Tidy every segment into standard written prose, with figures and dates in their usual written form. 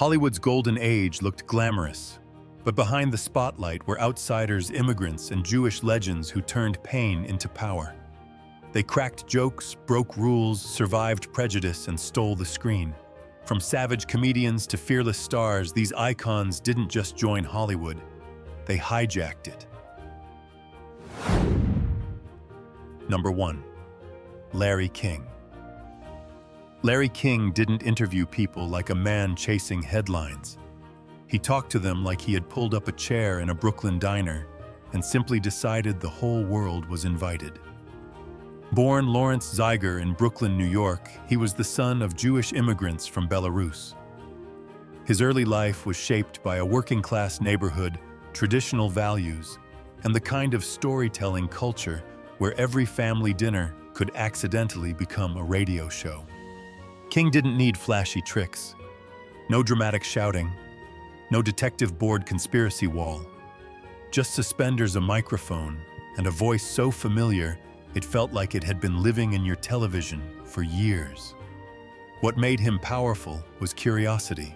Hollywood's golden age looked glamorous, but behind the spotlight were outsiders, immigrants, and Jewish legends who turned pain into power. They cracked jokes, broke rules, survived prejudice, and stole the screen. From savage comedians to fearless stars, these icons didn't just join Hollywood, they hijacked it. Number 1. Larry King. Larry King didn't interview people like a man chasing headlines. He talked to them like he had pulled up a chair in a Brooklyn diner and simply decided the whole world was invited. Born Lawrence Zeiger in Brooklyn, New York, he was the son of Jewish immigrants from Belarus. His early life was shaped by a working-class neighborhood, traditional values, and the kind of storytelling culture where every family dinner could accidentally become a radio show. King didn't need flashy tricks. No dramatic shouting, no detective board conspiracy wall. Just suspenders, a microphone, and a voice so familiar it felt like it had been living in your television for years. What made him powerful was curiosity.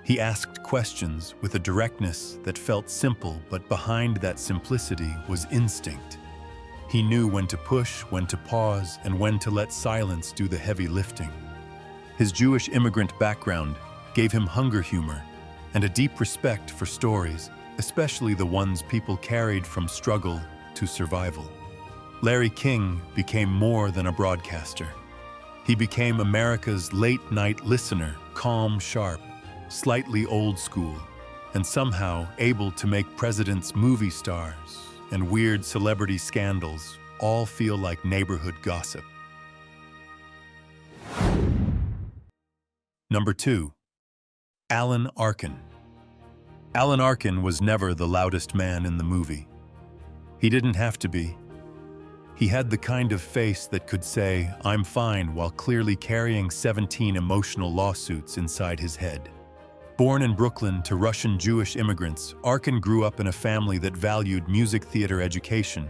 He asked questions with a directness that felt simple, but behind that simplicity was instinct. He knew when to push, when to pause, and when to let silence do the heavy lifting. His Jewish immigrant background gave him hunger humor and a deep respect for stories, especially the ones people carried from struggle to survival. Larry King became more than a broadcaster. He became America's late-night listener, calm, sharp, slightly old school, and somehow able to make presidents, movie stars, and weird celebrity scandals all feel like neighborhood gossip. Number 2. Alan Arkin. Alan Arkin was never the loudest man in the movie. He didn't have to be. He had the kind of face that could say, "I'm fine," while clearly carrying 17 emotional lawsuits inside his head. Born in Brooklyn to Russian Jewish immigrants, Arkin grew up in a family that valued music theater education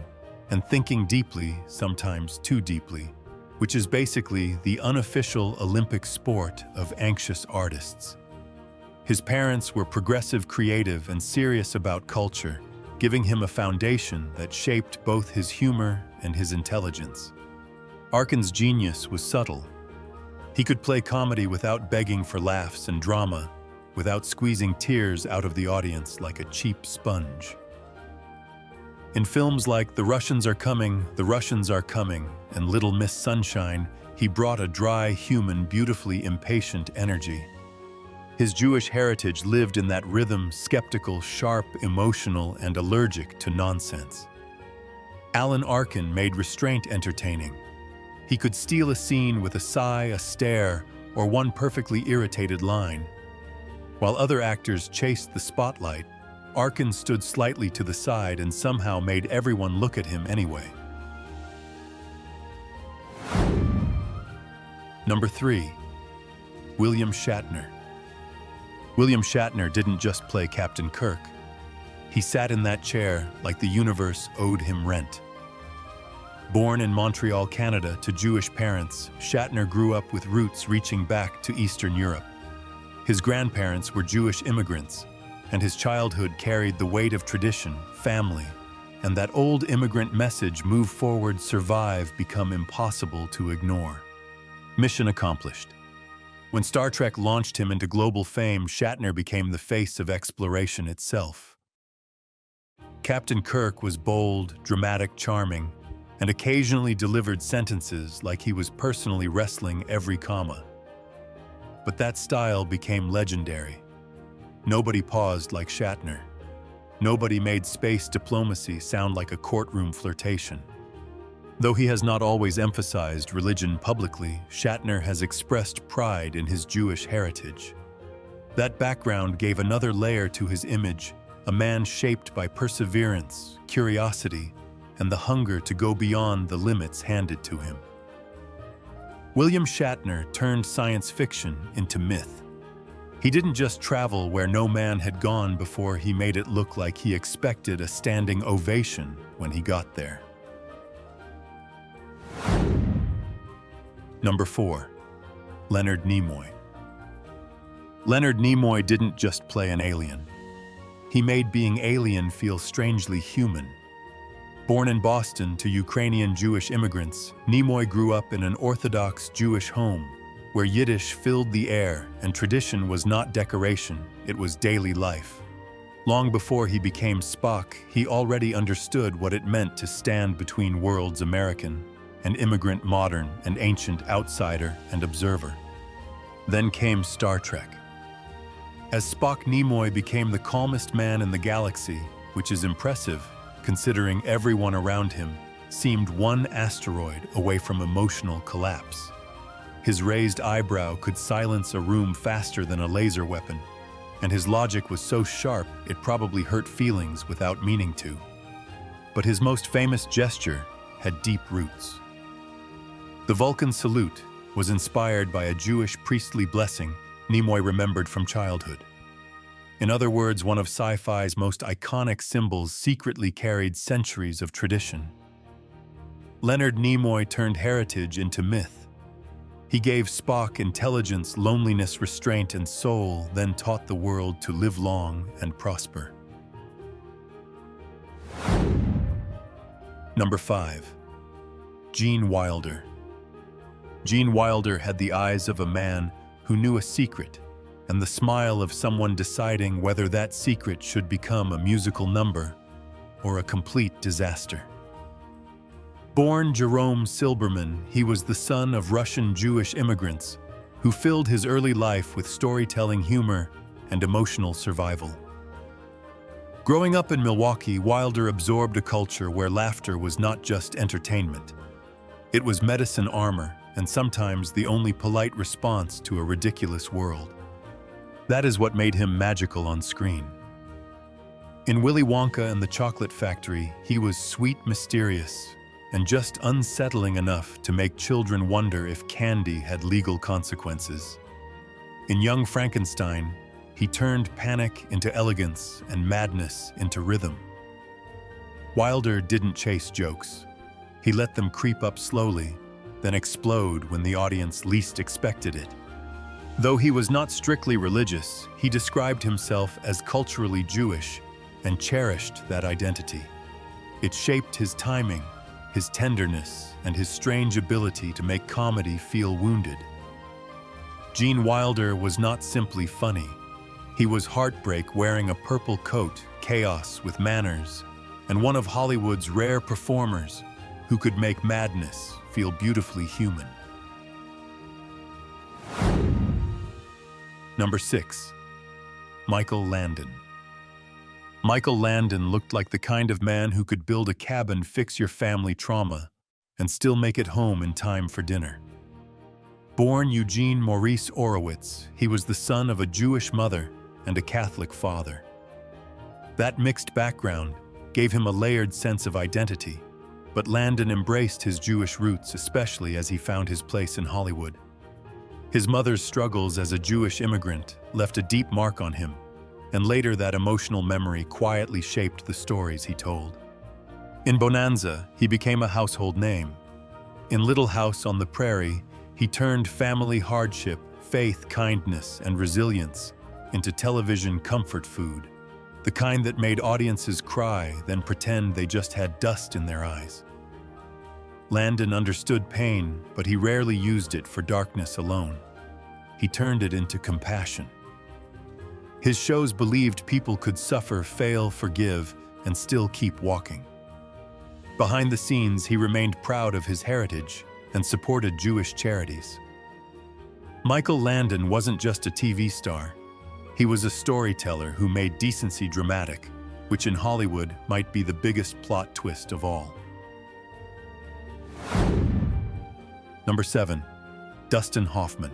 and thinking deeply, sometimes too deeply, which is basically the unofficial Olympic sport of anxious artists. His parents were progressive, creative, and serious about culture, giving him a foundation that shaped both his humor and his intelligence. Arkin's genius was subtle. He could play comedy without begging for laughs and drama, without squeezing tears out of the audience like a cheap sponge. In films like The Russians Are Coming, The Russians Are Coming, and Little Miss Sunshine, he brought a dry, human, beautifully impatient energy. His Jewish heritage lived in that rhythm, skeptical, sharp, emotional, and allergic to nonsense. Alan Arkin made restraint entertaining. He could steal a scene with a sigh, a stare, or one perfectly irritated line. While other actors chased the spotlight, Arkin stood slightly to the side and somehow made everyone look at him anyway. Number 3. William Shatner. William Shatner didn't just play Captain Kirk. He sat in that chair like the universe owed him rent. Born in Montreal, Canada, to Jewish parents, Shatner grew up with roots reaching back to Eastern Europe. His grandparents were Jewish immigrants, and his childhood carried the weight of tradition, family, and that old immigrant message: move forward, survive, become impossible to ignore. Mission accomplished. When Star Trek launched him into global fame, Shatner became the face of exploration itself. Captain Kirk was bold, dramatic, charming, and occasionally delivered sentences like he was personally wrestling every comma. But that style became legendary. Nobody paused like Shatner. Nobody made space diplomacy sound like a courtroom flirtation. Though he has not always emphasized religion publicly, Shatner has expressed pride in his Jewish heritage. That background gave another layer to his image, a man shaped by perseverance, curiosity, and the hunger to go beyond the limits handed to him. William Shatner turned science fiction into myth. He didn't just travel where no man had gone before, he made it look like he expected a standing ovation when he got there. Number 4. Leonard Nimoy. Leonard Nimoy didn't just play an alien. He made being alien feel strangely human. Born in Boston to Ukrainian Jewish immigrants, Nimoy grew up in an Orthodox Jewish home where Yiddish filled the air and tradition was not decoration, it was daily life. Long before he became Spock, he already understood what it meant to stand between worlds, American and immigrant, modern and ancient, outsider and observer. Then came Star Trek. As Spock, Nimoy became the calmest man in the galaxy, which is impressive considering everyone around him seemed one asteroid away from emotional collapse. His raised eyebrow could silence a room faster than a laser weapon, and his logic was so sharp it probably hurt feelings without meaning to. But his most famous gesture had deep roots. The Vulcan salute was inspired by a Jewish priestly blessing Nimoy remembered from childhood. In other words, one of sci-fi's most iconic symbols secretly carried centuries of tradition. Leonard Nimoy turned heritage into myth. He gave Spock intelligence, loneliness, restraint, and soul, then taught the world to live long and prosper. Number 5. Gene Wilder. Gene Wilder had the eyes of a man who knew a secret and the smile of someone deciding whether that secret should become a musical number or a complete disaster. Born Jerome Silberman, he was the son of Russian Jewish immigrants who filled his early life with storytelling, humor, and emotional survival. Growing up in Milwaukee, Wilder absorbed a culture where laughter was not just entertainment. It was medicine, armor, and sometimes the only polite response to a ridiculous world. That is what made him magical on screen. In Willy Wonka and the Chocolate Factory, he was sweet, mysterious, and just unsettling enough to make children wonder if candy had legal consequences. In Young Frankenstein, he turned panic into elegance and madness into rhythm. Wilder didn't chase jokes. He let them creep up slowly, then explode when the audience least expected it. Though he was not strictly religious, he described himself as culturally Jewish and cherished that identity. It shaped his timing, his tenderness, and his strange ability to make comedy feel wounded. Gene Wilder was not simply funny. He was heartbreak wearing a purple coat, chaos with manners, and one of Hollywood's rare performers who could make madness feel beautifully human. Number 6. Michael Landon. Michael Landon looked like the kind of man who could build a cabin, fix your family trauma, and still make it home in time for dinner. Born Eugene Maurice Orowitz, he was the son of a Jewish mother and a Catholic father. That mixed background gave him a layered sense of identity, but Landon embraced his Jewish roots, especially as he found his place in Hollywood. His mother's struggles as a Jewish immigrant left a deep mark on him, and later that emotional memory quietly shaped the stories he told. In Bonanza, he became a household name. In Little House on the Prairie, he turned family hardship, faith, kindness, and resilience into television comfort food, the kind that made audiences cry, then pretend they just had dust in their eyes. Landon understood pain, but he rarely used it for darkness alone. He turned it into compassion. His shows believed people could suffer, fail, forgive, and still keep walking. Behind the scenes, he remained proud of his heritage and supported Jewish charities. Michael Landon wasn't just a TV star. He was a storyteller who made decency dramatic, which in Hollywood might be the biggest plot twist of all. Number 7. Dustin Hoffman.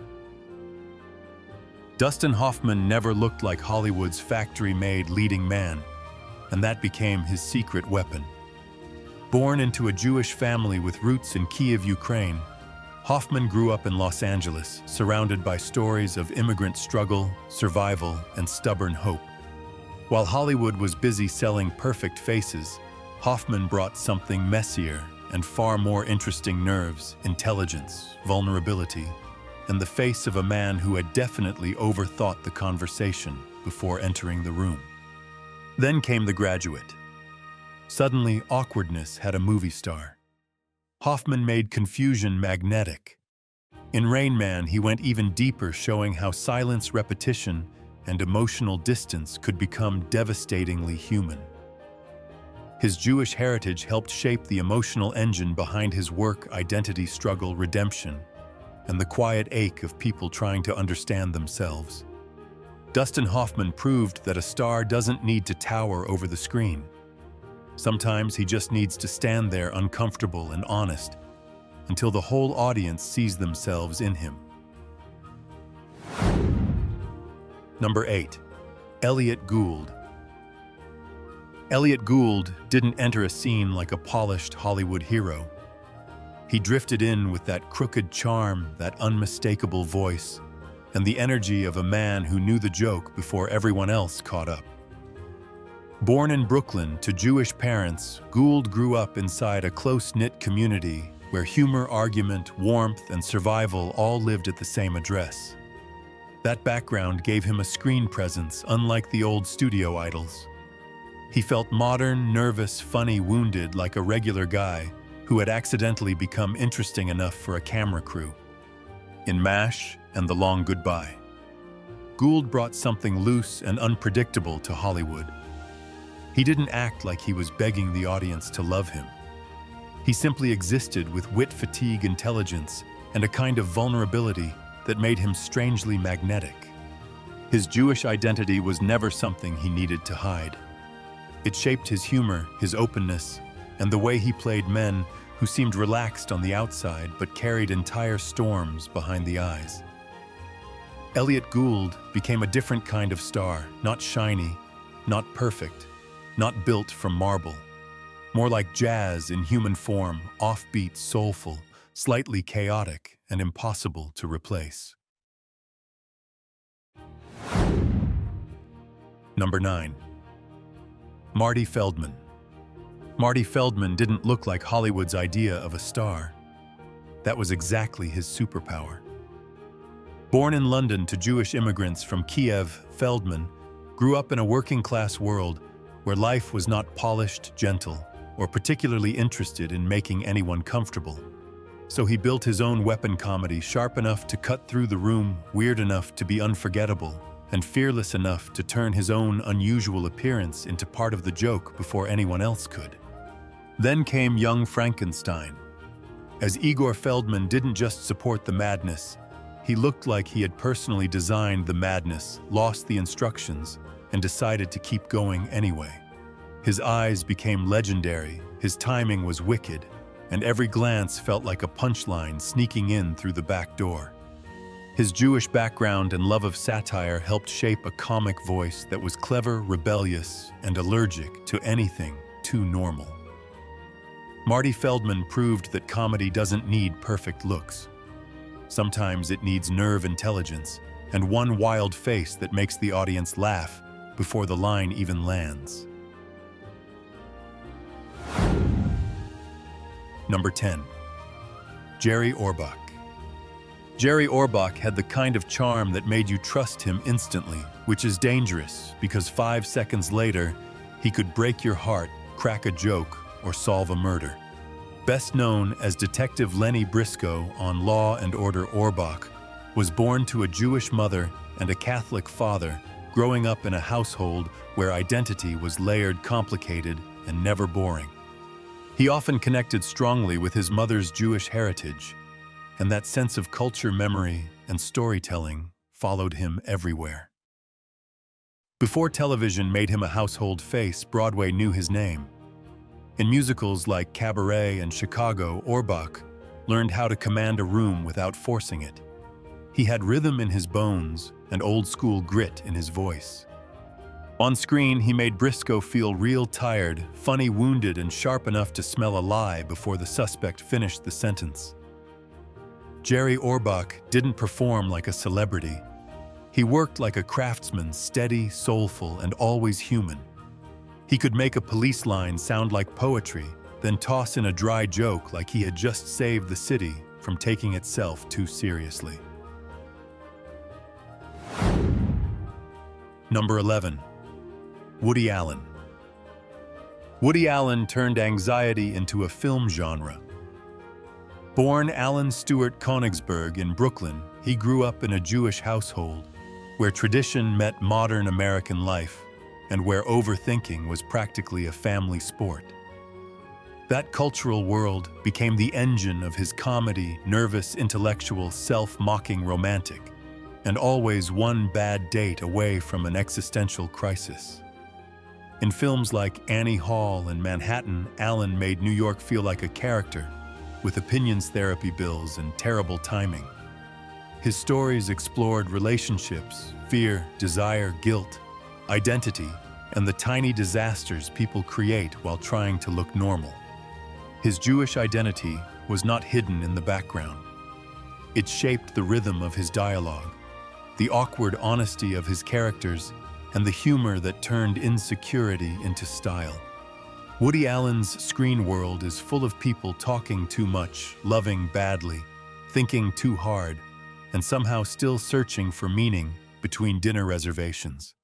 Dustin Hoffman never looked like Hollywood's factory-made leading man, and that became his secret weapon. Born into a Jewish family with roots in Kiev, Ukraine, Hoffman grew up in Los Angeles, surrounded by stories of immigrant struggle, survival, and stubborn hope. While Hollywood was busy selling perfect faces, Hoffman brought something messier and far more interesting: nerves, intelligence, vulnerability, and the face of a man who had definitely overthought the conversation before entering the room. Then came the graduate. Suddenly, awkwardness had a movie star. Hoffman made confusion magnetic. In Rain Man, he went even deeper, showing how silence, repetition, and emotional distance could become devastatingly human. His Jewish heritage helped shape the emotional engine behind his work, identity struggle, redemption, and the quiet ache of people trying to understand themselves. Dustin Hoffman proved that a star doesn't need to tower over the screen. Sometimes he just needs to stand there uncomfortable and honest until the whole audience sees themselves in him. Number 8. Elliott Gould. Elliott Gould didn't enter a scene like a polished Hollywood hero. He drifted in with that crooked charm, that unmistakable voice, and the energy of a man who knew the joke before everyone else caught up. Born in Brooklyn to Jewish parents, Gould grew up inside a close-knit community where humor, argument, warmth, and survival all lived at the same address. That background gave him a screen presence unlike the old studio idols. He felt modern, nervous, funny, wounded like a regular guy who had accidentally become interesting enough for a camera crew. In MASH and The Long Goodbye, Gould brought something loose and unpredictable to Hollywood. He didn't act like he was begging the audience to love him. He simply existed with wit-fatigue, intelligence, and a kind of vulnerability that made him strangely magnetic. His Jewish identity was never something he needed to hide. It shaped his humor, his openness, and the way he played men who seemed relaxed on the outside but carried entire storms behind the eyes. Elliott Gould became a different kind of star, not shiny, not perfect, not built from marble. More like jazz in human form, offbeat, soulful, slightly chaotic, and impossible to replace. Number 9. Marty Feldman. Marty Feldman didn't look like Hollywood's idea of a star. That was exactly his superpower. Born in London to Jewish immigrants from Kiev, Feldman grew up in a working-class world where life was not polished, gentle, or particularly interested in making anyone comfortable. So he built his own weapon comedy, sharp enough to cut through the room, weird enough to be unforgettable, and fearless enough to turn his own unusual appearance into part of the joke before anyone else could. Then came Young Frankenstein. As Igor Feldman didn't just support the madness, he looked like he had personally designed the madness, lost the instructions, and decided to keep going anyway. His eyes became legendary, his timing was wicked, and every glance felt like a punchline sneaking in through the back door. His Jewish background and love of satire helped shape a comic voice that was clever, rebellious, and allergic to anything too normal. Marty Feldman proved that comedy doesn't need perfect looks. Sometimes it needs nerve intelligence and one wild face that makes the audience laugh before the line even lands. Number 10. Jerry Orbach. Jerry Orbach had the kind of charm that made you trust him instantly, which is dangerous because 5 seconds later, he could break your heart, crack a joke, or solve a murder. Best known as Detective Lenny Briscoe on Law and Order, Orbach was born to a Jewish mother and a Catholic father, growing up in a household where identity was layered, complicated, and never boring. He often connected strongly with his mother's Jewish heritage, and that sense of culture, memory, and storytelling followed him everywhere. Before television made him a household face, Broadway knew his name. In musicals like Cabaret and Chicago, Orbach learned how to command a room without forcing it. He had rhythm in his bones and old-school grit in his voice. On screen, he made Briscoe feel real tired, funny, wounded, and sharp enough to smell a lie before the suspect finished the sentence. Jerry Orbach didn't perform like a celebrity. He worked like a craftsman, steady, soulful, and always human. He could make a police line sound like poetry, then toss in a dry joke like he had just saved the city from taking itself too seriously. Number 11. Woody Allen. Woody Allen turned anxiety into a film genre. Born Alan Stewart Konigsberg in Brooklyn, he grew up in a Jewish household where tradition met modern American life and where overthinking was practically a family sport. That cultural world became the engine of his comedy, nervous, intellectual, self-mocking romantic, and always one bad date away from an existential crisis. In films like Annie Hall and Manhattan, Allen made New York feel like a character, with opinions therapy bills and terrible timing. His stories explored relationships, fear, desire, guilt, identity, and the tiny disasters people create while trying to look normal. His Jewish identity was not hidden in the background. It shaped the rhythm of his dialogue, the awkward honesty of his characters, and the humor that turned insecurity into style. Woody Allen's screen world is full of people talking too much, loving badly, thinking too hard, and somehow still searching for meaning between dinner reservations.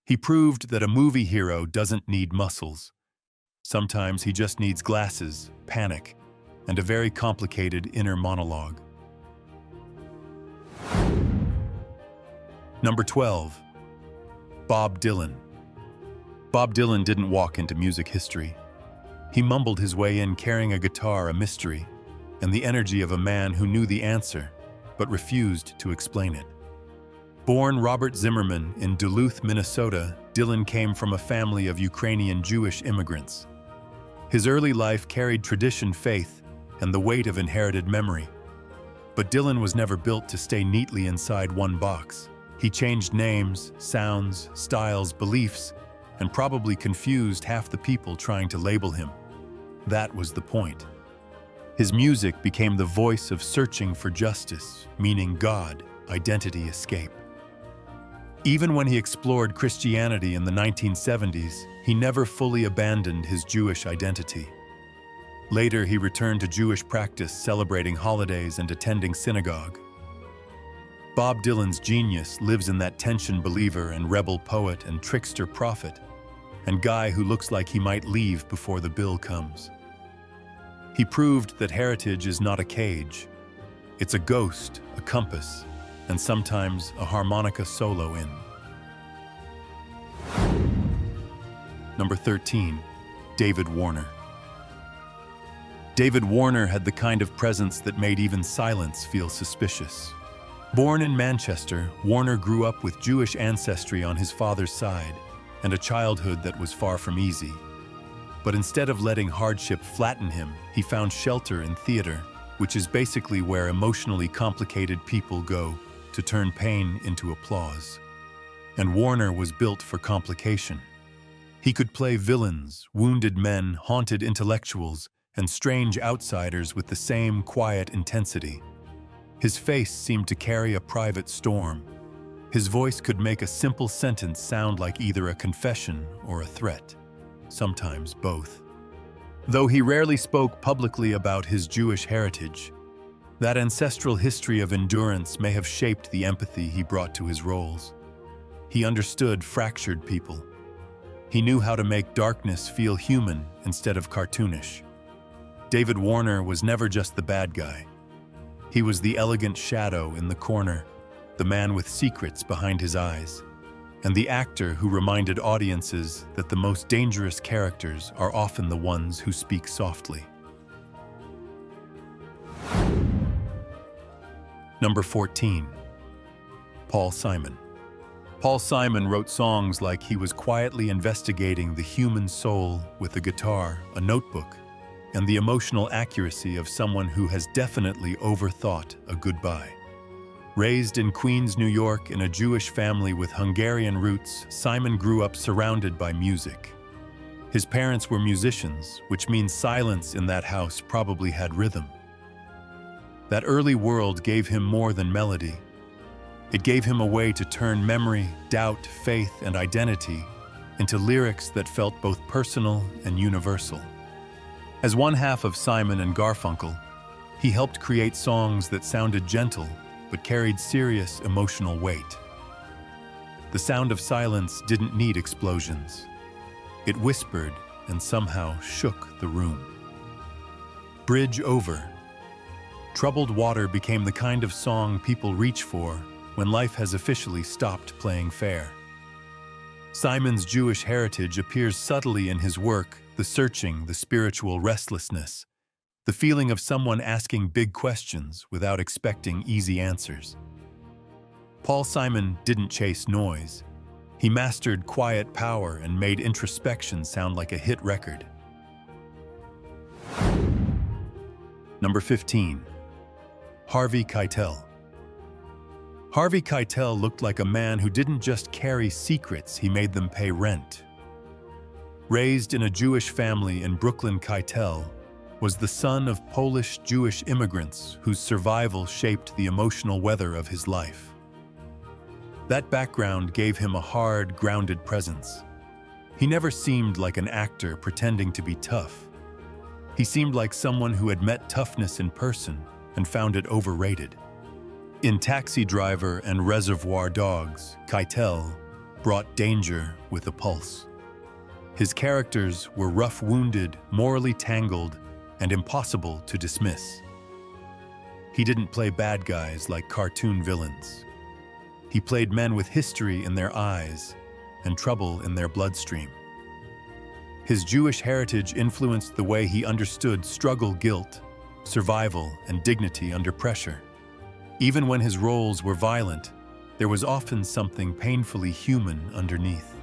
He proved that a movie hero doesn't need muscles. Sometimes he just needs glasses, panic, and a very complicated inner monologue. Number 12. Bob Dylan. Bob Dylan didn't walk into music history. He mumbled his way in carrying a guitar, a mystery, and the energy of a man who knew the answer, but refused to explain it. Born Robert Zimmerman in Duluth, Minnesota, Dylan came from a family of Ukrainian Jewish immigrants. His early life carried tradition, faith, and the weight of inherited memory. But Dylan was never built to stay neatly inside one box. He changed names, sounds, styles, beliefs, and probably confused half the people trying to label him. That was the point. His music became the voice of searching for justice, meaning God, identity, escape. Even when he explored Christianity in the 1970s, he never fully abandoned his Jewish identity. Later, he returned to Jewish practice, celebrating holidays and attending synagogue. Bob Dylan's genius lives in that tension believer and rebel poet and trickster prophet, and guy who looks like he might leave before the bill comes. He proved that heritage is not a cage. It's a ghost, a compass, and sometimes a harmonica solo in. Number 13. David Warner. David Warner had the kind of presence that made even silence feel suspicious. Born in Manchester, Warner grew up with Jewish ancestry on his father's side and a childhood that was far from easy. But instead of letting hardship flatten him, he found shelter in theater, which is basically where emotionally complicated people go to turn pain into applause. And Warner was built for complication. He could play villains, wounded men, haunted intellectuals, and strange outsiders with the same quiet intensity. His face seemed to carry a private storm. His voice could make a simple sentence sound like either a confession or a threat, sometimes both. Though he rarely spoke publicly about his Jewish heritage, that ancestral history of endurance may have shaped the empathy he brought to his roles. He understood fractured people. He knew how to make darkness feel human instead of cartoonish. David Warner was never just the bad guy. He was the elegant shadow in the corner, the man with secrets behind his eyes, and the actor who reminded audiences that the most dangerous characters are often the ones who speak softly. Number 14. Paul Simon. Paul Simon wrote songs like he was quietly investigating the human soul with a guitar, a notebook, and the emotional accuracy of someone who has definitely overthought a goodbye. Raised in Queens, New York, in a Jewish family with Hungarian roots, Simon grew up surrounded by music. His parents were musicians, which means silence in that house probably had rhythm. That early world gave him more than melody. It gave him a way to turn memory, doubt, faith, and identity into lyrics that felt both personal and universal. As one half of Simon and Garfunkel, he helped create songs that sounded gentle but carried serious emotional weight. The sound of silence didn't need explosions. It whispered and somehow shook the room. Bridge over. Troubled Water became the kind of song people reach for when life has officially stopped playing fair. Simon's Jewish heritage appears subtly in his work, the searching, the spiritual restlessness, the feeling of someone asking big questions without expecting easy answers. Paul Simon didn't chase noise. He mastered quiet power and made introspection sound like a hit record. Number 15. Harvey Keitel. Harvey Keitel looked like a man who didn't just carry secrets, he made them pay rent. Raised in a Jewish family in Brooklyn, Keitel was the son of Polish-Jewish immigrants whose survival shaped the emotional weather of his life. That background gave him a hard, grounded presence. He never seemed like an actor pretending to be tough. He seemed like someone who had met toughness in person and found it overrated. In Taxi Driver and Reservoir Dogs, Keitel brought danger with a pulse. His characters were rough-wounded, morally tangled, and impossible to dismiss. He didn't play bad guys like cartoon villains. He played men with history in their eyes and trouble in their bloodstream. His Jewish heritage influenced the way he understood struggle, guilt, survival, and dignity under pressure. Even when his roles were violent, there was often something painfully human underneath.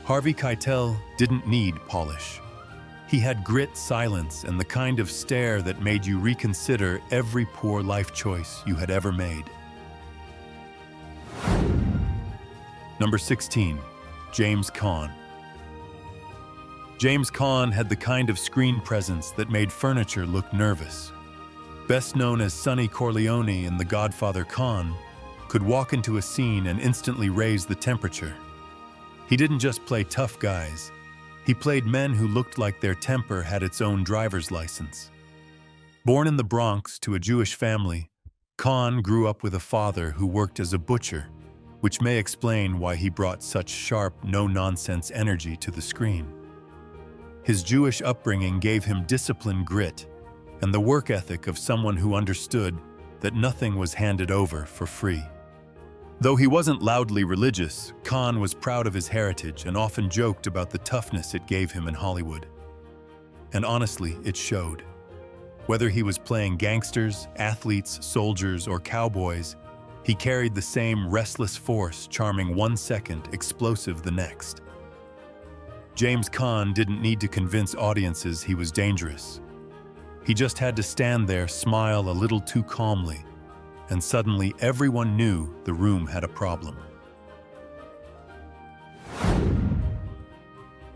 Harvey Keitel didn't need polish. He had grit, silence, and the kind of stare that made you reconsider every poor life choice you had ever made. Number 16. James Caan. James Caan had the kind of screen presence that made furniture look nervous. Best known as Sonny Corleone in The Godfather, Caan could walk into a scene and instantly raise the temperature. He didn't just play tough guys. He played men who looked like their temper had its own driver's license. Born in the Bronx to a Jewish family, Caan grew up with a father who worked as a butcher, which may explain why he brought such sharp, no-nonsense energy to the screen. His Jewish upbringing gave him discipline, grit, and the work ethic of someone who understood that nothing was handed over for free. Though he wasn't loudly religious, Caan was proud of his heritage and often joked about the toughness it gave him in Hollywood. And honestly, it showed. Whether he was playing gangsters, athletes, soldiers, or cowboys, he carried the same restless force, charming one second, explosive the next. James Caan didn't need to convince audiences he was dangerous. He just had to stand there, smile a little too calmly, and suddenly everyone knew the room had a problem.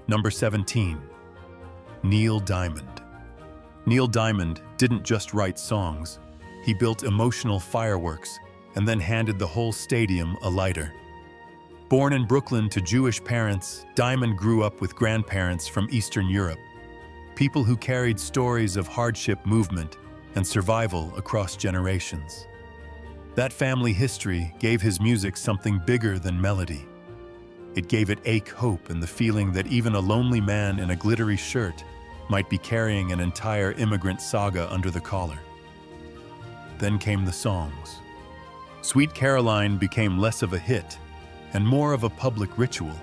Number 17. Neil Diamond. Neil Diamond didn't just write songs. He built emotional fireworks and then handed the whole stadium a lighter. Born in Brooklyn to Jewish parents, Diamond grew up with grandparents from Eastern Europe, people who carried stories of hardship, movement, and survival across generations. That family history gave his music something bigger than melody. It gave it ache, hope, and the feeling that even a lonely man in a glittery shirt might be carrying an entire immigrant saga under the collar. Then came the songs. Sweet Caroline became less of a hit and more of a public ritual.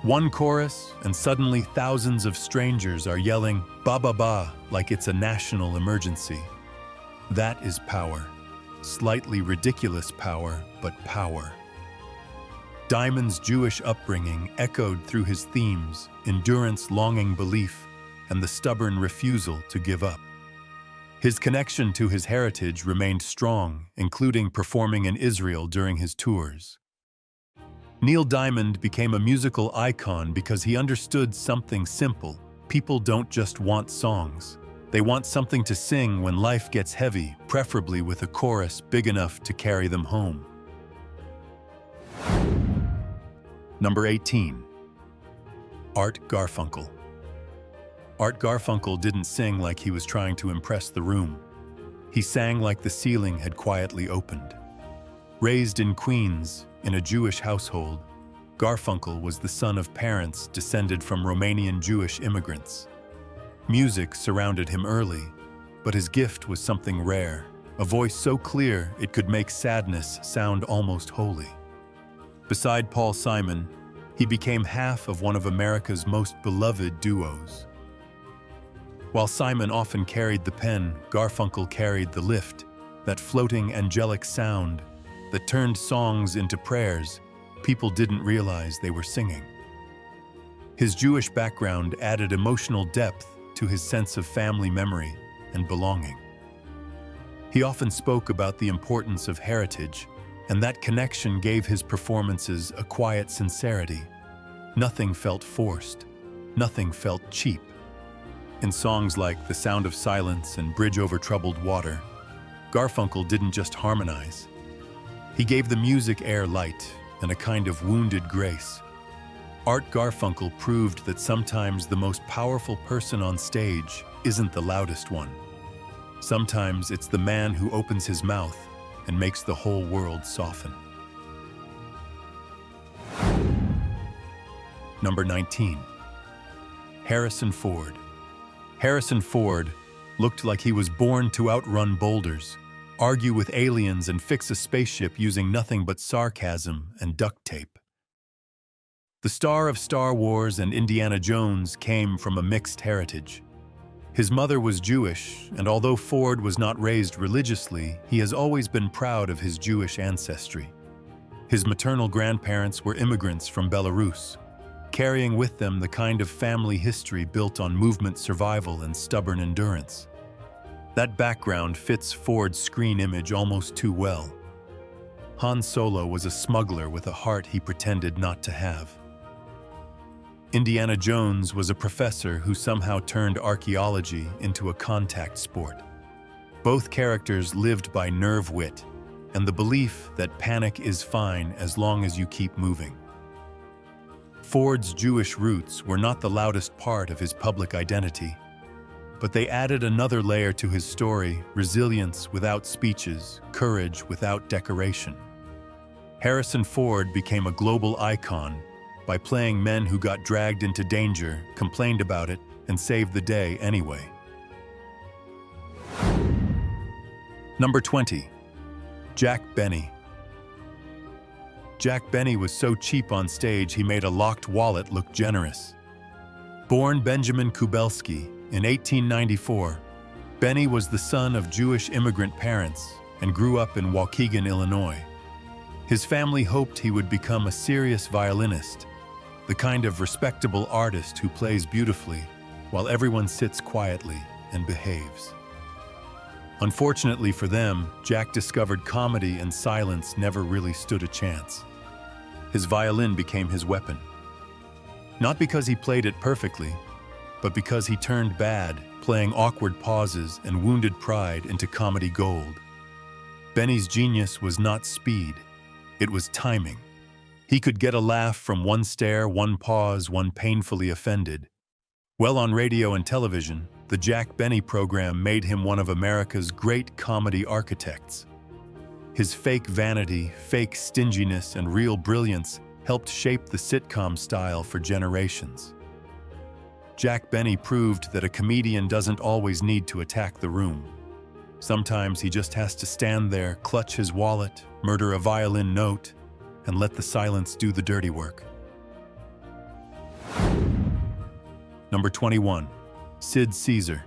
One chorus, and suddenly thousands of strangers are yelling "ba ba ba" like it's a national emergency. That is power. Slightly ridiculous power, but power. Diamond's Jewish upbringing echoed through his themes: endurance, longing, belief, and the stubborn refusal to give up. His connection to his heritage remained strong, including performing in Israel during his tours. Neil Diamond became a musical icon because he understood something simple. People don't just want songs. They want something to sing when life gets heavy, preferably with a chorus big enough to carry them home. Number 18. Art Garfunkel. Art Garfunkel didn't sing like he was trying to impress the room. He sang like the ceiling had quietly opened. Raised in Queens, In a Jewish household, Garfunkel was the son of parents descended from Romanian Jewish immigrants. Music surrounded him early, but his gift was something rare, a voice so clear it could make sadness sound almost holy. Beside Paul Simon, he became half of one of America's most beloved duos. While Simon often carried the pen, Garfunkel carried the lift, that floating angelic sound that turned songs into prayers people didn't realize they were singing. His Jewish background added emotional depth to his sense of family memory and belonging. He often spoke about the importance of heritage, and that connection gave his performances a quiet sincerity. Nothing felt forced, nothing felt cheap. In songs like The Sound of Silence and Bridge Over Troubled Water, Garfunkel didn't just harmonize. He gave the music air light and a kind of wounded grace. Art Garfunkel proved that sometimes the most powerful person on stage isn't the loudest one. Sometimes it's the man who opens his mouth and makes the whole world soften. Number 19. Harrison Ford. Harrison Ford looked like he was born to outrun boulders, argue with aliens, and fix a spaceship using nothing but sarcasm and duct tape. The star of Star Wars and Indiana Jones came from a mixed heritage. His mother was Jewish, and although Ford was not raised religiously, he has always been proud of his Jewish ancestry. His maternal grandparents were immigrants from Belarus, carrying with them the kind of family history built on movement survival and stubborn endurance. That background fits Ford's screen image almost too well. Han Solo was a smuggler with a heart he pretended not to have. Indiana Jones was a professor who somehow turned archaeology into a contact sport. Both characters lived by nerve wit and the belief that panic is fine as long as you keep moving. Ford's Jewish roots were not the loudest part of his public identity, but they added another layer to his story: resilience without speeches, courage without decoration. Harrison Ford became a global icon by playing men who got dragged into danger, complained about it, and saved the day anyway. Number 20. Jack Benny. Jack Benny was so cheap on stage he made a locked wallet look generous. Born Benjamin Kubelski in 1894, Benny was the son of Jewish immigrant parents and grew up in Waukegan, Illinois. His family hoped he would become a serious violinist, the kind of respectable artist who plays beautifully while everyone sits quietly and behaves. Unfortunately for them, Jack discovered comedy and silence never really stood a chance. His violin became his weapon. Not because he played it perfectly, but because he turned bad, playing awkward pauses and wounded pride into comedy gold. Benny's genius was not speed, it was timing. He could get a laugh from one stare, one pause, one painfully offended. Well, on radio and television, the Jack Benny program made him one of America's great comedy architects. His fake vanity, fake stinginess, and real brilliance helped shape the sitcom style for generations. Jack Benny proved that a comedian doesn't always need to attack the room. Sometimes he just has to stand there, clutch his wallet, murder a violin note, and let the silence do the dirty work. Number 21. Sid Caesar.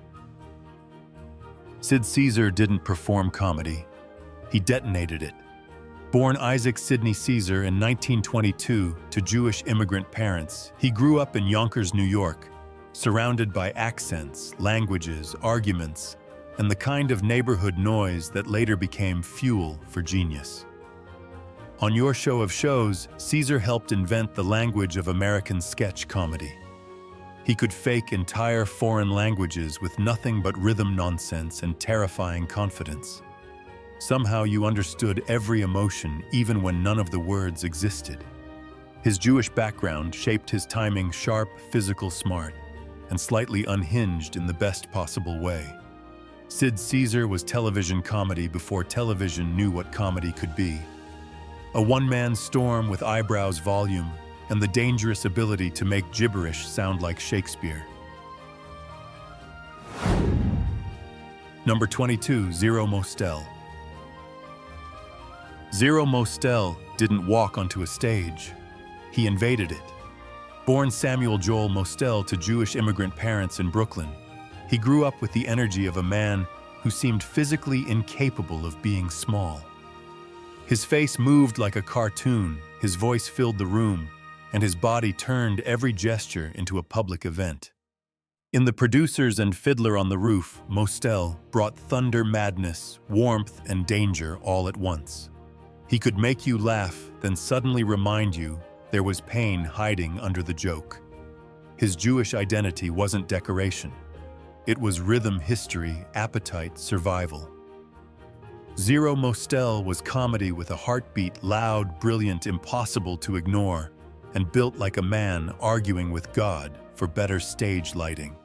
Sid Caesar didn't perform comedy. He detonated it. Born Isaac Sidney Caesar in 1922 to Jewish immigrant parents, he grew up in Yonkers, New York, surrounded by accents, languages, arguments, and the kind of neighborhood noise that later became fuel for genius. On Your Show of Shows, Caesar helped invent the language of American sketch comedy. He could fake entire foreign languages with nothing but rhythm nonsense and terrifying confidence. Somehow you understood every emotion even when none of the words existed. His Jewish background shaped his timing sharp, physical smart, and slightly unhinged in the best possible way. Sid Caesar was television comedy before television knew what comedy could be. a one-man storm with eyebrows volume and the dangerous ability to make gibberish sound like Shakespeare. Number 22, Zero Mostel. Zero Mostel didn't walk onto a stage. He invaded it. Born Samuel Joel Mostel to Jewish immigrant parents in Brooklyn, he grew up with the energy of a man who seemed physically incapable of being small. His face moved like a cartoon, his voice filled the room, and his body turned every gesture into a public event. In The Producers and Fiddler on the Roof, Mostel brought thunder, madness, warmth, and danger all at once. He could make you laugh, then suddenly remind you there was pain hiding under the joke. His Jewish identity wasn't decoration. It was rhythm, history, appetite, survival. Zero Mostel was comedy with a heartbeat, loud, brilliant, impossible to ignore, and built like a man arguing with God for better stage lighting.